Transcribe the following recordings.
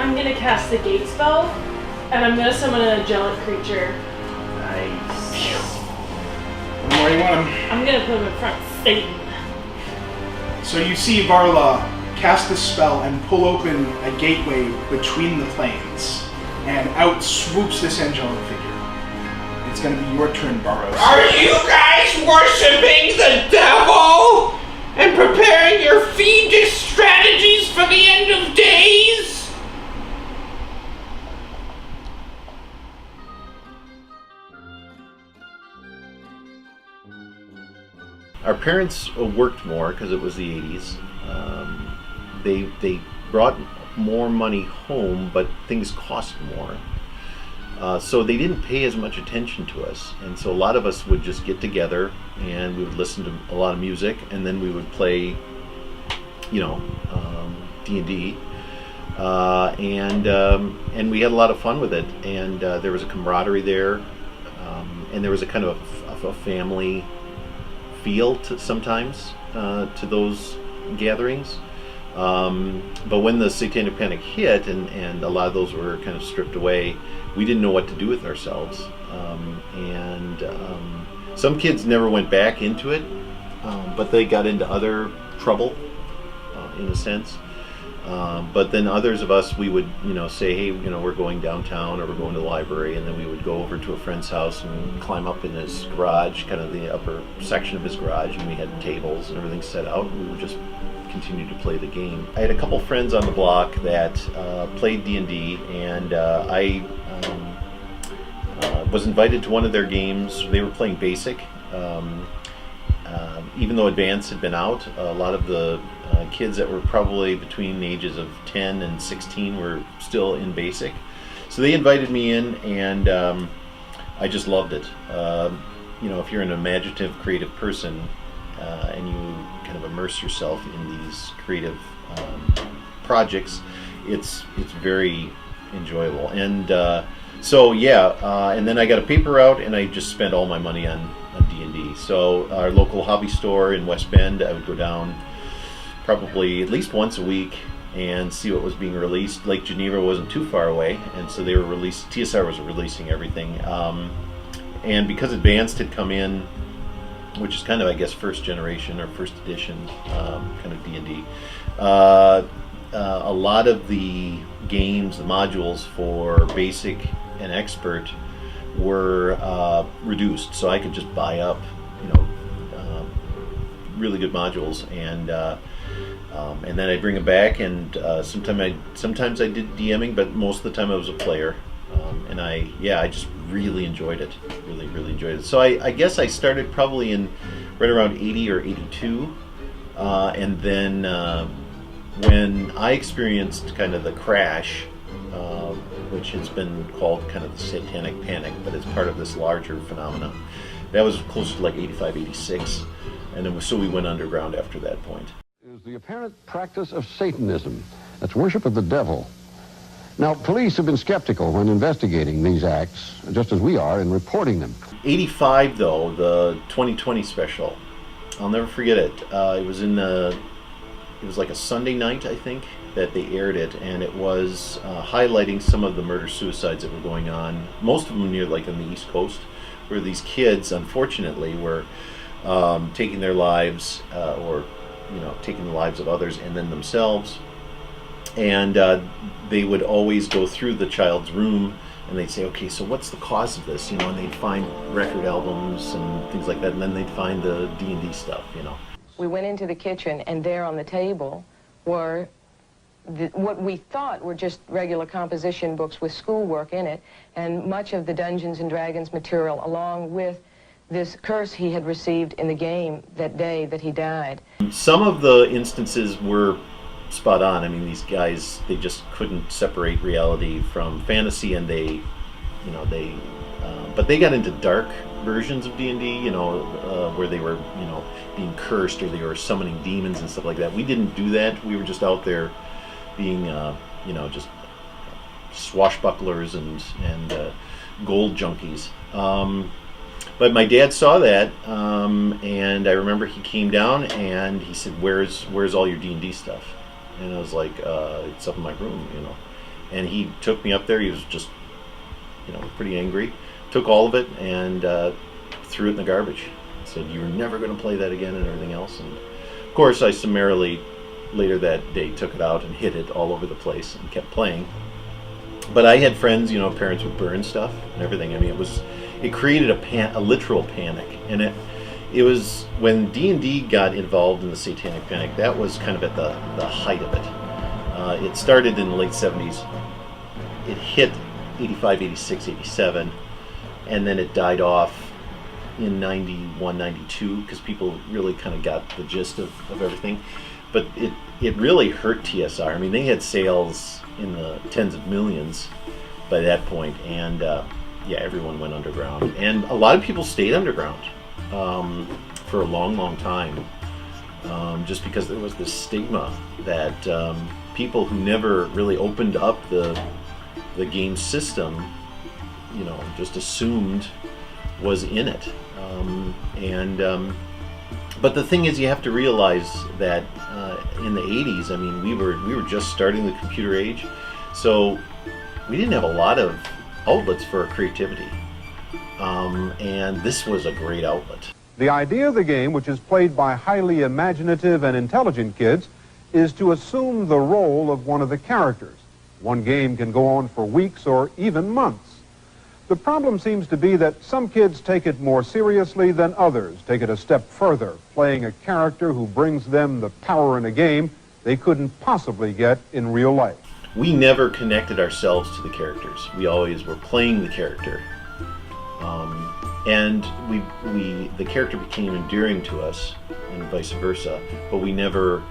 I'm gonna cast the gate spell, and I'm gonna summon an angelic creature. Nice. Where do you want him? I'm gonna put him in front of Satan. So you see Varla cast the spell and pull open a gateway between the planes, and out swoops this angelic figure. It's going to be your turn, Burroughs. Are you guys worshipping the devil and preparing your fiendish strategies for the end of days? Our parents worked more because it was the 80s. They brought more money home, but things cost more. So they didn't pay as much attention to us. And so a lot of us would just get together and we would listen to a lot of music, and then we would play, D&D. And we had a lot of fun with it. And there was a camaraderie there. And there was a kind of a family feel sometimes to those gatherings, but when the Satanic Panic hit and a lot of those were kind of stripped away, we didn't know what to do with ourselves, and some kids never went back into it, but they got into other trouble in a sense. But then others of us, we would, say, hey, we're going downtown or we're going to the library, and then we would go over to a friend's house and climb up in his garage, kind of the upper section of his garage, and we had tables and everything set out, and we would just continue to play the game. I had a couple friends on the block that played D&D, and I was invited to one of their games. They were playing Basic. Even though Advanced had been out, a lot of the kids that were probably between the ages of 10 and 16 were still in Basic. So they invited me in, and I just loved it. If you're an imaginative, creative person, and you kind of immerse yourself in these creative projects, it's very enjoyable. And and then I got a paper out, and I just spent all my money on D&D. So our local hobby store in West Bend, I would go down probably at least once a week and see what was being released. Lake Geneva wasn't too far away, and so TSR was releasing everything. And because Advanced had come in, which is kind of, I guess, first generation or first edition kind of D&D, a lot of the games, the modules for Basic and Expert were reduced, so I could just buy up, really good modules, and then I'd bring them back, and sometimes I did DMing, but most of the time I was a player, and I just really enjoyed it, really enjoyed it. So I guess I started probably in right around 80 or 82, and then when I experienced kind of the crash, which has been called kind of the Satanic Panic, but it's part of this larger phenomenon. That was close to like 85, 86, and then so we went underground after that point. Is the apparent practice of Satanism, that's worship of the devil. Now, police have been skeptical when investigating these acts, just as we are in reporting them. 85, though, the 2020 special, I'll never forget it. It was like a Sunday night, I think, that they aired it, and it was highlighting some of the murder-suicides that were going on, most of them near, like, on the East Coast, where these kids, unfortunately, were taking their lives, or taking the lives of others and then themselves. And they would always go through the child's room, and they'd say, okay, so what's the cause of this? And they'd find record albums and things like that, and then they'd find the D&D stuff, We went into the kitchen, and there on the table were what we thought were just regular composition books with schoolwork in it, and much of the Dungeons and Dragons material, along with this curse he had received in the game that day that he died. Some of the instances were spot on. I mean, these guys, they just couldn't separate reality from fantasy, and but they got into dark versions of D&D, where they were, being cursed, or they were summoning demons and stuff like that. We didn't do that. We were just out there being, just swashbucklers and gold junkies. But my dad saw that, and I remember he came down and he said, "Where's all your D&D stuff?" And I was like, "It's up in my room, And he took me up there. He was just, pretty angry. Took all of it and threw it in the garbage. Said, "You're never going to play that again," and everything else. And of course, I summarily later that day took it out and hid it all over the place and kept playing. But I had friends, parents would burn stuff and everything. I mean, it created a literal panic. And it was when D&D got involved in the Satanic Panic, that was kind of at the height of it. It started in the late 70s. It hit 85, 86, 87, and then it died off in 91, 92, because people really kind of got the gist of everything. But it really hurt TSR. I mean, they had sales in the tens of millions by that point, and everyone went underground. And a lot of people stayed underground for a long, long time, just because there was this stigma that people who never really opened up the game system, just assumed was in it. But the thing is, you have to realize that in the 80s, I mean, we were just starting the computer age, so we didn't have a lot of outlets for our creativity, and this was a great outlet. The idea of the game, which is played by highly imaginative and intelligent kids, is to assume the role of one of the characters. One game can go on for weeks or even months. The problem seems to be that some kids take it more seriously than others, take it a step further, playing a character who brings them the power in a game they couldn't possibly get in real life. We never connected ourselves to the characters. We always were playing the character. And the character became endearing to us, and vice versa, but we never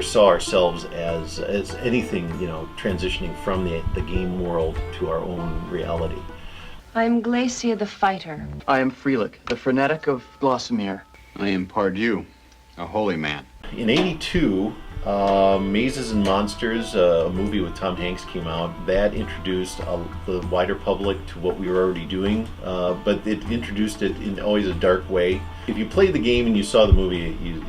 saw ourselves as anything, transitioning from the game world to our own reality. I'm Glacia the Fighter. I am Freelick, the Frenetic of Glossamere. I am Pardieu, a holy man. In '82, Mazes and Monsters, a movie with Tom Hanks, came out. That introduced the wider public to what we were already doing, but it introduced it in always a dark way. If you played the game and you saw the movie, you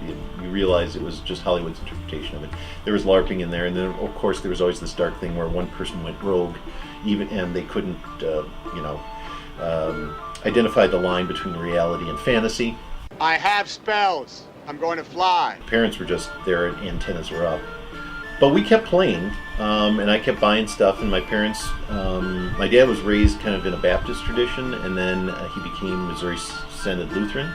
realize it was just Hollywood's interpretation of it. There was LARPing in there, and then of course there was always this dark thing where one person went rogue, and they couldn't, identify the line between reality and fantasy. I have spells. I'm going to fly. Parents were just, their antennas were up. But we kept playing, and I kept buying stuff, and my parents, my dad was raised kind of in a Baptist tradition, and then he became Missouri Synod Lutheran.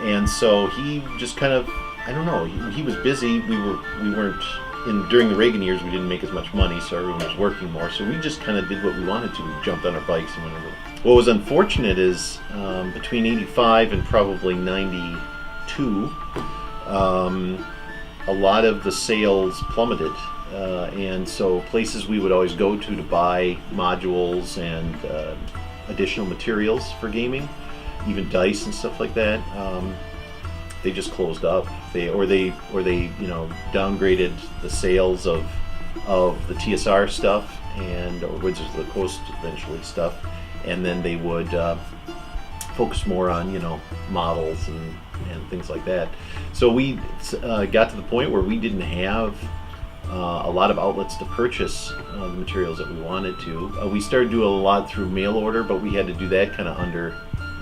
And so he just kind of, I don't know, he was busy. We weren't, during the Reagan years, we didn't make as much money, so everyone was working more. So we just kind of did what we wanted to. We jumped on our bikes and went over. What was unfortunate is between 85 and probably 92, a lot of the sales plummeted. And so places we would always go to buy modules and additional materials for gaming, even dice and stuff like that, they just closed up. They downgraded the sales of the TSR stuff or Wizards of the Coast eventually stuff, and then they would focus more on models and things like that. So we got to the point where we didn't have a lot of outlets to purchase the materials that we wanted to. We started doing a lot through mail order, but we had to do that kind of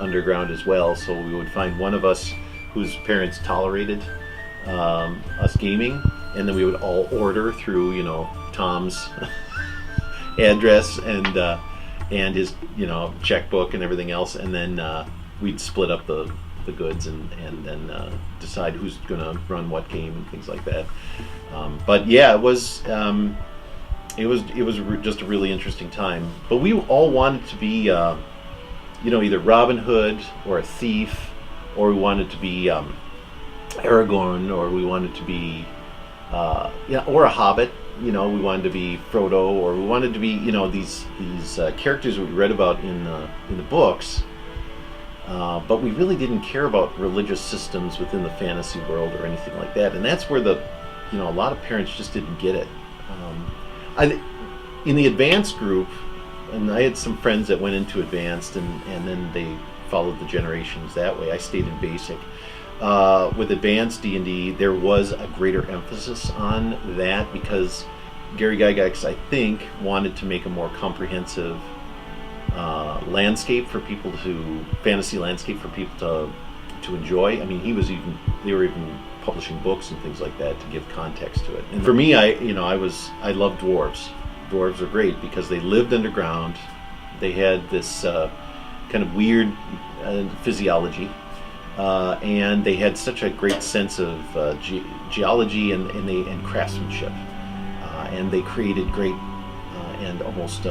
underground as well. So we would find one of us whose parents tolerated us gaming, and then we would all order through Tom's address and his checkbook and everything else, and then we'd split up the goods and then decide who's going to run what game and things like that. But yeah, it was just a really interesting time. But we all wanted to be either Robin Hood or a thief, or we wanted to be Aragorn, or we wanted to be or a Hobbit. We wanted to be Frodo, or we wanted to be these characters we read about in the books. But we really didn't care about religious systems within the fantasy world or anything like that, and that's where a lot of parents just didn't get it. In the advanced group, and I had some friends that went into advanced, and then they followed the generations that way. I stayed in basic. With advanced D&D, there was a greater emphasis on that because Gary Gygax, I think, wanted to make a more comprehensive landscape for people to, fantasy landscape for people to enjoy. I mean, they were even publishing books and things like that to give context to it. And for me, I love dwarves. Dwarves are great because they lived underground. They had this kind of weird physiology, and they had such a great sense of geology and craftsmanship, and they created great and almost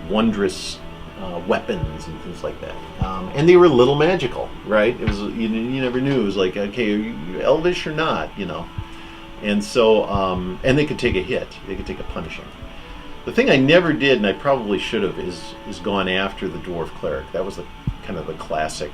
wondrous weapons and things like that. And they were a little magical, right? It was you never knew. It was like, okay, are you elvish or not? And so and they could take a hit. They could take a punishing. The thing I never did, and I probably should have, is gone after the dwarf cleric. That was the kind of the classic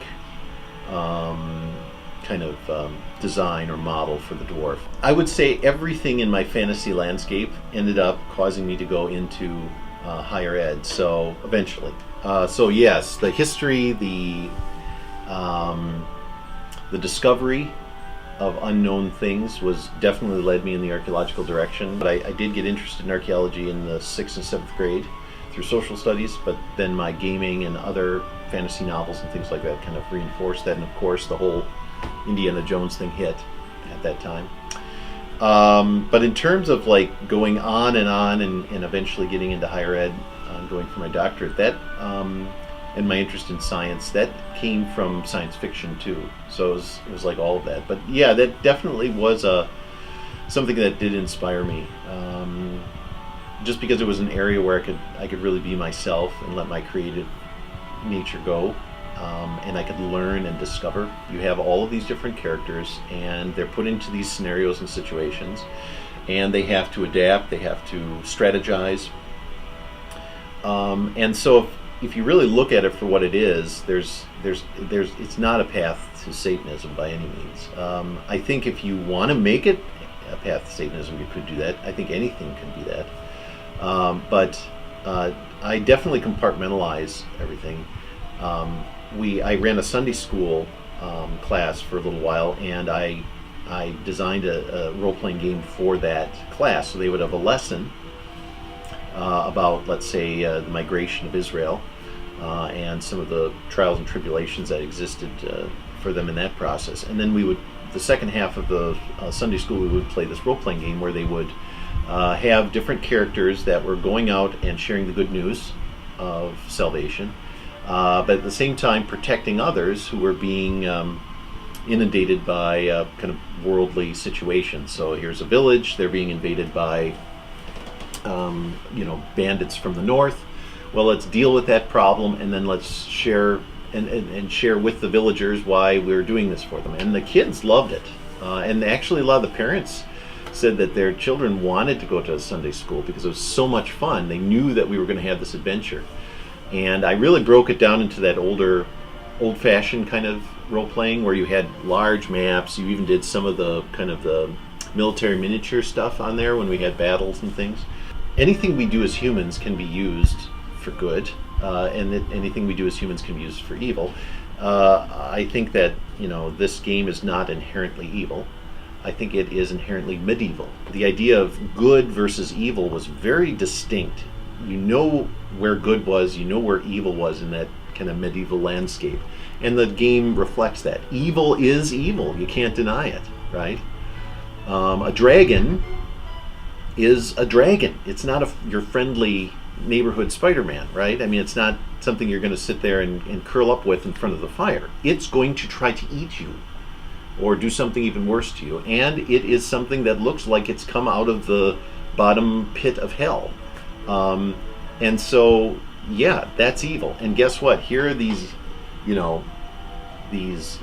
design or model for the dwarf. I would say everything in my fantasy landscape ended up causing me to go into higher ed. So eventually, so yes, the history, the discovery of unknown things was definitely led me in the archaeological direction. But I did get interested in archaeology in the 6th and 7th grade through social studies, but then my gaming and other fantasy novels and things like that kind of reinforced that, and of course the whole Indiana Jones thing hit at that time. But in terms of like going on and eventually getting into higher ed, going for my doctorate, that and my interest in science, that came from science fiction too. So it was like all of that. But yeah, that definitely was something that did inspire me. Just because it was an area where I could really be myself and let my creative nature go, and I could learn and discover. You have all of these different characters, and they're put into these scenarios and situations, and they have to adapt. They have to strategize. And so if you really look at it for what it is, it's not a path to Satanism by any means. I think if you want to make it a path to Satanism, you could do that. I think anything can be that. But I definitely compartmentalize everything. I ran a Sunday school class for a little while, and I designed a role-playing game for that class. So they would have a lesson about, let's say, the migration of Israel and some of the trials and tribulations that existed for them in that process. And then the second half of the Sunday school, we would play this role-playing game where they would have different characters that were going out and sharing the good news of salvation, but at the same time protecting others who were being inundated by kind of worldly situations. So here's a village, they're being invaded by bandits from the north. Well, let's deal with that problem, and then let's share and share with the villagers why we're doing this for them. And the kids loved it, and actually a lot of the parents said that their children wanted to go to Sunday school because it was so much fun. They knew that we were going to have this adventure. And I really broke it down into that old-fashioned kind of role-playing where you had large maps. You even did some of the kind of the military miniature stuff on there when we had battles and things. Anything we do as humans can be used for good, and anything we do as humans can be used for evil. I think that this game is not inherently evil. I think it is inherently medieval. The idea of good versus evil was very distinct. You know where good was, you know where evil was in that kind of medieval landscape. And the game reflects that. Evil is evil. You can't deny it, right? A dragon is a dragon. It's not your friendly neighborhood Spider-Man, right? I mean, it's not something you're going to sit there and curl up with in front of the fire. It's going to try to eat you or do something even worse to you. And it is something that looks like it's come out of the bottom pit of hell. And so, yeah, that's evil. And guess what? Here are these,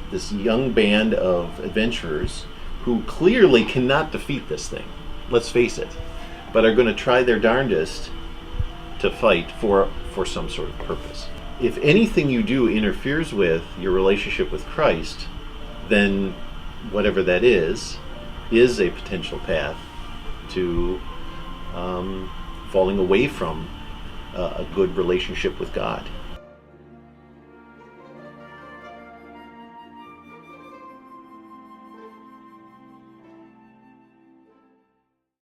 this young band of adventurers who clearly cannot defeat this thing. Let's face it. But are going to try their darndest to fight for some sort of purpose. If anything you do interferes with your relationship with Christ, then whatever that is a potential path to falling away from a good relationship with God.